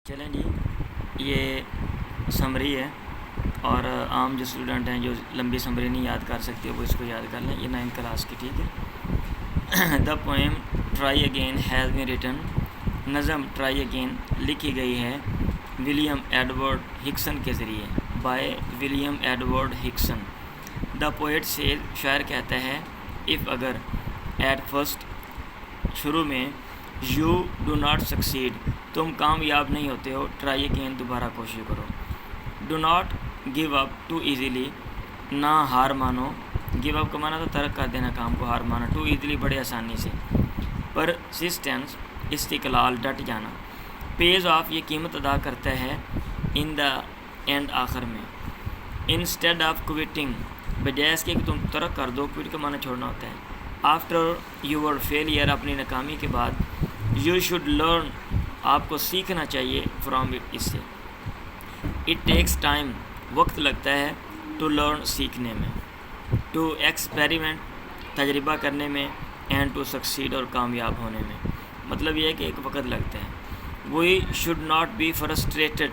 چلیں جی، یہ سمری ہے اور عام جو اسٹوڈنٹ ہیں جو لمبی سمری نہیں یاد کر سکتے وہ اس کو یاد کر لیں. یہ 9th کلاس کی، ٹھیک ہے. The poem try again has been written. نظم ٹرائی اگین لکھی گئی ہے ولیم ایڈورڈ ہکسن کے ذریعے، بائے ولیم ایڈورڈ ہکسن. دا پوئٹ سے شاعر کہتا ہے اف اگر ایٹ فرسٹ شروع میں یو ڈو ناٹ سکسیڈ تم کامیاب نہیں ہوتے ہو، ٹرائی اگین دوبارہ کوشش کرو. Do not give up too easily نہ ہار مانو. گیو اپ کا مانا تو ترک کر دینا کام کو، ہار مانا. ٹو ایزیلی بڑے آسانی سے. پرسسٹنس استقلال، ڈٹ جانا. پیز آف یہ قیمت ادا کرتا ہے، ان دا اینڈ آخر میں. انسٹیڈ آف کوئٹنگ بجائے اس کے کہ تم ترک کر دو، کوئٹ کا مانا چھوڑنا ہوتا ہے. آفٹر یور فیلئر اپنی ناکامی کے بعد. یو شوڈ لرن آپ کو سیکھنا چاہیے فرام اٹ اس سے. اٹ ٹیکس ٹائم وقت لگتا ہے، ٹو لرن سیکھنے میں. ٹو ایکسپیریمنٹ تجربہ کرنے میں، اینڈ ٹو سکسیڈ اور کامیاب ہونے میں. مطلب یہ ہے کہ ایک وقت لگتا ہے. We should not be frustrated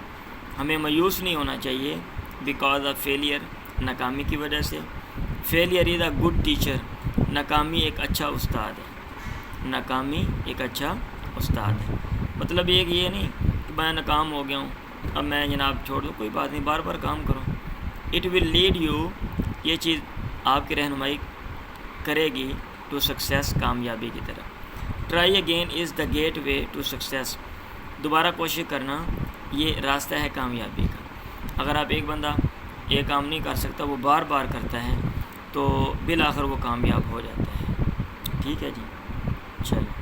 ہمیں مایوس نہیں ہونا چاہیے، بیکاز آف فیلئر ناکامی کی وجہ سے. Failure is a good teacher ناکامی ایک اچھا استاد ہے. ناکامی ایک اچھا استاد ہے. مطلب یہ نہیں کہ میں ناکام ہو گیا ہوں اب میں جناب چھوڑ دوں، کوئی بات نہیں، بار بار کام کرو. اٹ ول لیڈ یو یہ چیز آپ کی رہنمائی کرے گی ٹو سکسیس کامیابی کی طرف. Try again is the gateway to success دوبارہ کوشش کرنا یہ راستہ ہے کامیابی کا. اگر آپ ایک بندہ ایک کام نہیں کر سکتا وہ بار بار کرتا ہے تو بالآخر وہ کامیاب ہو جاتا ہے. ٹھیک ہے جی، چلو.